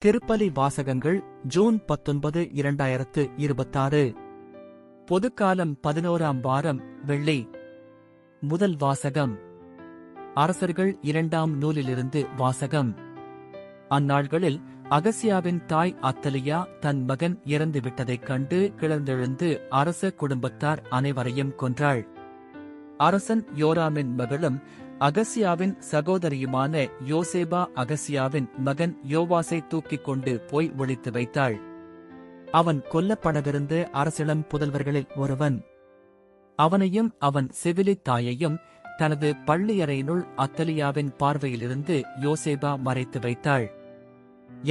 திருப்பலி வாசகங்கள் ஜூன் 19, 2026. பொதுக்காலம் 11ஆம் வாரம் வெள்ளி. முதல் வாசகம் அரசர்கள் 2ஆம் நூலிலிருந்து வாசகம். அந்நாள்களில் அகசியாவின் தாய் அத்தலியா தன் மகன் இறந்துவிட்டதைக் கண்டு கிளர்ந்தெழுந்து அரச குடும்பத்தார் அனைவரையும் கொன்றாள். அரசன் யோராமின் மகளும் அகசியாவின் சகோதரியுமான யோசேபா அகசியாவின் மகன் யோவாசை தூக்கிக் கொண்டு போய் ஒளித்து வைத்தாள். அவன் கொல்லப்படவிருந்த அரசிளம் புதல்வர்களில் ஒருவன். அவனையும் அவன் செவிலி தாயையும் தனது பள்ளியறையினுள் அத்தலியாவின் பார்வையிலிருந்து யோசேபா மறைத்து வைத்தாள்.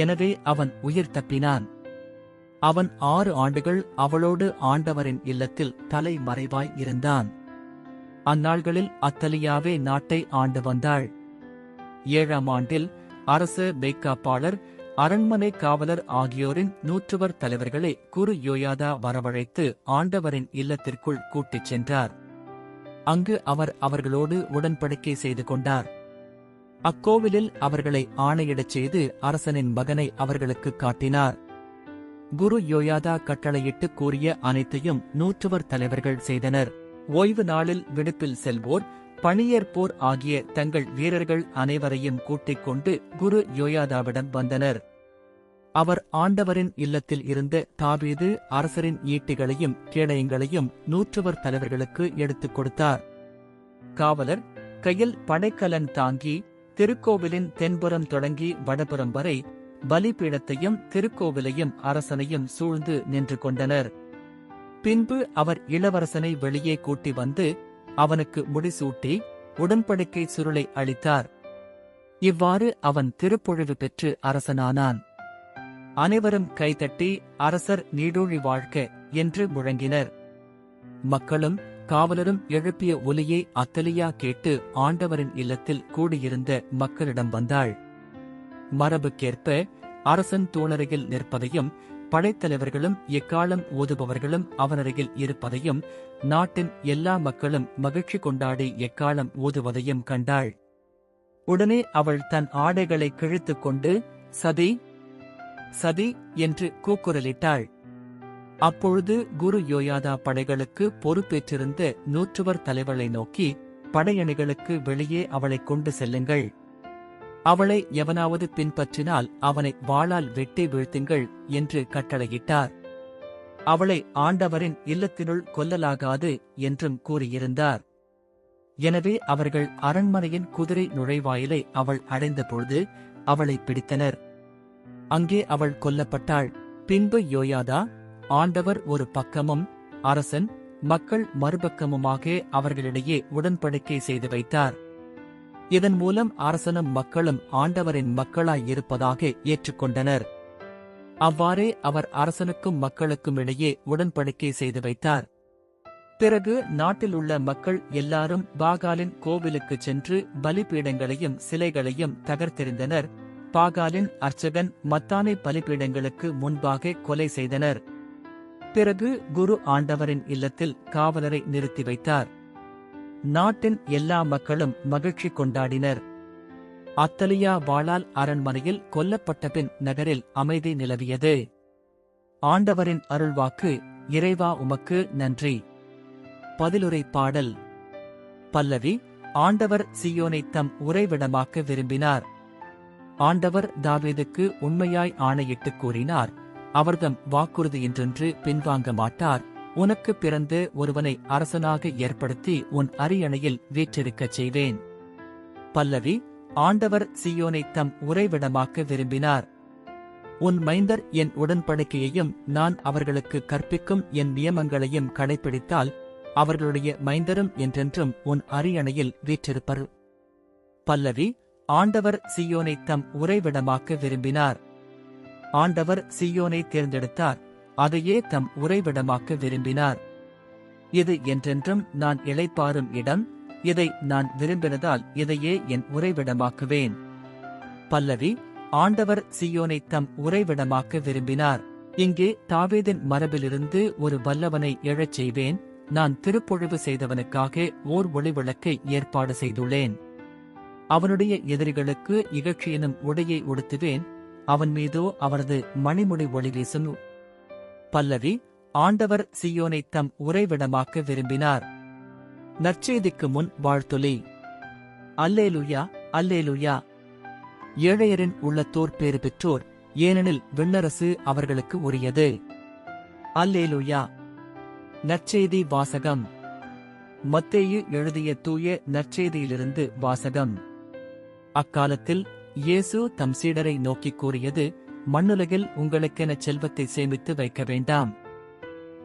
எனவே அவன் உயிர் தப்பினான். அவன் 6 ஆண்டுகள் அவளோடு ஆண்டவரின் இல்லத்தில் தலைமறைவாய் இருந்தான். அந்நாள்களில் அத்தலியாவே நாட்டை ஆண்டு வந்தாள். 7ஆம் ஆண்டில் அரச மெய்க்காப்பாளர், அரண்மனை காவலர் ஆகியோரின் 100 தலைவர்களை குரு யோயாதா வரவழைத்து ஆண்டவரின் இல்லத்திற்குள் கூட்டிச் சென்றார். அங்கு அவர் அவர்களோடு உடன்படிக்கை செய்து கொண்டார். அக்கோவிலில் அவர்களை ஆணையிடச் செய்து அரசனின் மகனை அவர்களுக்கு காட்டினார். குரு யோயாதா கட்டளையிட்டு கூறிய அனைத்தையும் 100 தலைவர்கள் செய்தனர். ஓய்வு நாளில் விடுப்பில் செல்வோர், பணியேற்போர் ஆகிய தங்கள் வீரர்கள் அனைவரையும் கூட்டிக் கொண்டு குரு யோயாதாவிடம் வந்தனர். அவர் ஆண்டவரின் இல்லத்தில் இருந்த தாவீது அரசரின் ஈட்டிகளையும் கேடயங்களையும் 100 தலைவர்களுக்கு எடுத்துக் கொடுத்தார். காவலர் கையில் படைக்கலன் தாங்கி திருக்கோவிலின் தென்புறம் தொடங்கி வடபுறம் வரை பலிபீடத்தையும் திருக்கோவிலையும் அரசனையும் சூழ்ந்து நின்று கொண்டனர். பின்பு அவர் இளவரசனை வெளியே கூட்டி வந்து அவனுக்கு முடிசூட்டி உடன்படிக்கை சுருளை அளித்தார். இவ்வாறு அவன் திருப்பொழிவு பெற்று அரசனானான். அனைவரும் கைதட்டி அரசர் நீடூழி வாழ்க என்று முழங்கினர். மக்களும் காவலரும் எழுப்பிய ஒலியை அத்தலியா கேட்டு ஆண்டவரின் இல்லத்தில் கூடியிருந்த மக்களிடம் வந்தாள். மரபுக்கேற்ப அரசன் தூணருகில் நிற்பதையும் படைத்தலைவர்களும் எக்காலம் ஊதுபவர்களும் அவனருகில் இருப்பதையும் நாட்டின் எல்லா மக்களும் மகிழ்ச்சி கொண்டாடி எக்காலம் ஊதுவதையும் கண்டாள். உடனே அவள் தன் ஆடைகளை கிழித்துக் கொண்டு சதி சதி என்று கூக்குரலிட்டாள். அப்பொழுது குரு யோயாதா படைகளுக்கு பொறுப்பேற்றிருந்த 100 தலைவர்களை நோக்கி, படையணிகளுக்கு வெளியே அவளை கொண்டு செல்லுங்கள். அவளை எவனாவது பின்பற்றினால் அவனை வாளால் வெட்டி வீழ்த்துங்கள் என்று கட்டளையிட்டார். அவளை ஆண்டவரின் இல்லத்தினுள் கொல்லலாகாது என்றும் கூறியிருந்தார். எனவே அவர்கள் அரண்மனையின் குதிரை நுழைவாயிலை அவள் அடைந்தபொழுது அவளை பிடித்தனர். அங்கே அவள் கொல்லப்பட்டாள். பின்பு யோயாதா, ஆண்டவர் ஒரு பக்கமும் அரசன் மக்கள் மறுபக்கமுமாக அவர்களிடையே உடன்படிக்கை செய்து வைத்தார். இதன் மூலம் அரசனும் மக்களும் ஆண்டவரின் மக்களாய் இருப்பதாக ஏற்றுக்கொண்டனர். அவ்வாறே அவர் அரசனுக்கும் மக்களுக்கும் இடையே உடன்படிக்கை செய்து வைத்தார். பிறகு நாட்டில் உள்ள மக்கள் எல்லாரும் பாகாலின் கோவிலுக்குச் சென்று பலிபீடங்களையும் சிலைகளையும் தகர்த்தெறிந்தனர். பாகாலின் அர்ச்சகன் மத்தானை பலிபீடங்களுக்கு முன்பாக கொலை செய்தனர். பிறகு குரு ஆண்டவரின் இல்லத்தில் காவலரை நிறுத்தி வைத்தார். நாட்டின் எல்லா மக்களும் மகிழ்ச்சி கொண்டாடினர். அத்தலியா வாளால் அரண்மனையில் கொல்லப்பட்டபின் நகரில் அமைதி நிலவியது. ஆண்டவரின் அருள்வாக்கு. இறைவா உமக்கு நன்றி. பதிலுரை பாடல். பல்லவி. ஆண்டவர் சீயோனை தம் உறைவிடமாக்க விரும்பினார். ஆண்டவர் தாவீதுக்கு உண்மையாய் ஆணையிட்டுக் கூறினார், அவர்தம் வாக்குறுதியின்றென்று பின்வாங்க மாட்டார். உனக்கு பிறந்து ஒருவனை அரசனாக ஏற்படுத்தி உன் அரியணையில் வீற்றிருக்கச் செய்வேன். பல்லவி. ஆண்டவர் சீயோனை தம் உறைவிடமாக்க விரும்பினார். உன் மைந்தர் என் உடன்படிக்கையையும் நான் அவர்களுக்கு கற்பிக்கும் என் நியமங்களையும் கடைப்பிடித்தால் அவர்களுடைய மைந்தரும் என்றென்றும் உன் அரியணையில் வீற்றிருப்பர். பல்லவி. ஆண்டவர் சீயோனை தம் உறைவிடமாக்க விரும்பினார். ஆண்டவர் சீயோனை தேர்ந்தெடுத்தார், அதையே தம் உறைவிடமாக்க விரும்பினார். இது என்றென்றும் நான் இளைப்பாறும் இடம், இதை நான் விரும்பினதால் இதையே என் உறைவிடமாக்குவேன். பல்லவி. ஆண்டவர் சீயோனை தம் உறைவிடமாக்க விரும்பினார். இங்கே தாவீதின் மரபிலிருந்து ஒரு வல்லவனை எழச் செய்வேன். நான் திருப்பொழிவு செய்தவனுக்காக ஓர் ஒளிவிளக்கை ஏற்பாடு செய்துள்ளேன். அவனுடைய எதிரிகளுக்கு இகழ்ச்சியெனும் உடையை உடுத்துவேன். அவன் மீதோ அவரது மணிமுடி ஒளி வீசும். பல்லவி. ஆண்டவர் சீயோனை தம் உறைவிடமாக்க விரும்பினார். நற்செய்திக்கு முன் வாழ்த்துளி. அல்லேலூயா, அல்லேலூயா. ஏழையரின் உள்ளத்தோர் பேறு பெற்றோர், ஏனெனில் விண்ணரசு அவர்களுக்கு உரியது. அல்லேலூயா. நற்செய்தி வாசகம். மத்தேயு எழுதிய தூய நற்செய்தியிலிருந்து வாசகம். அக்காலத்தில் இயேசு தம் சீடரை நோக்கிக் கூறியது, மண்ணுலகில் உங்களுக்கென செல்வத்தை சேமித்து வைக்க வேண்டாம்.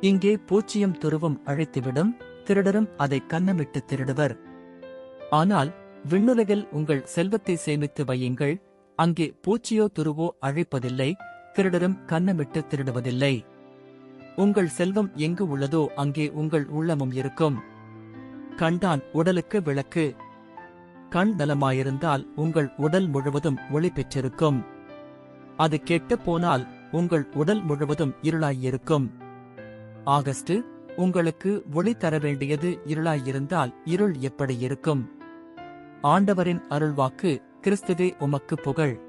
இங்கே பூச்சியும் துருவும் அழைத்துவிடும், திருடரும் அதை கன்னமிட்டு திருடுவர். ஆனால் விண்ணுலகில் உங்கள் செல்வத்தை சேமித்து வையுங்கள், அங்கே பூச்சியோ துருவோ அழைப்பதில்லை, திருடரும் கன்னமிட்டு திருடுவதில்லை. உங்கள் செல்வம் எங்கு உள்ளதோ அங்கே உங்கள் உள்ளமும் இருக்கும். கண்தான் உடலுக்கு விளக்கு. கண் நலமாயிருந்தால் உங்கள் உடல் முழுவதும் ஒளி பெற்றிருக்கும். அது கெட்டுப் போனால் உங்கள் உடல் முழுவதும் இருளாயிருக்கும். ஆகஸ்ட். உங்களுக்கு ஒளி தர வேண்டியது இருளாயிருந்தால் இருள் எப்படி இருக்கும்? ஆண்டவரின் அருள்வாக்கு. கிறிஸ்துவே உமக்கு புகழ்.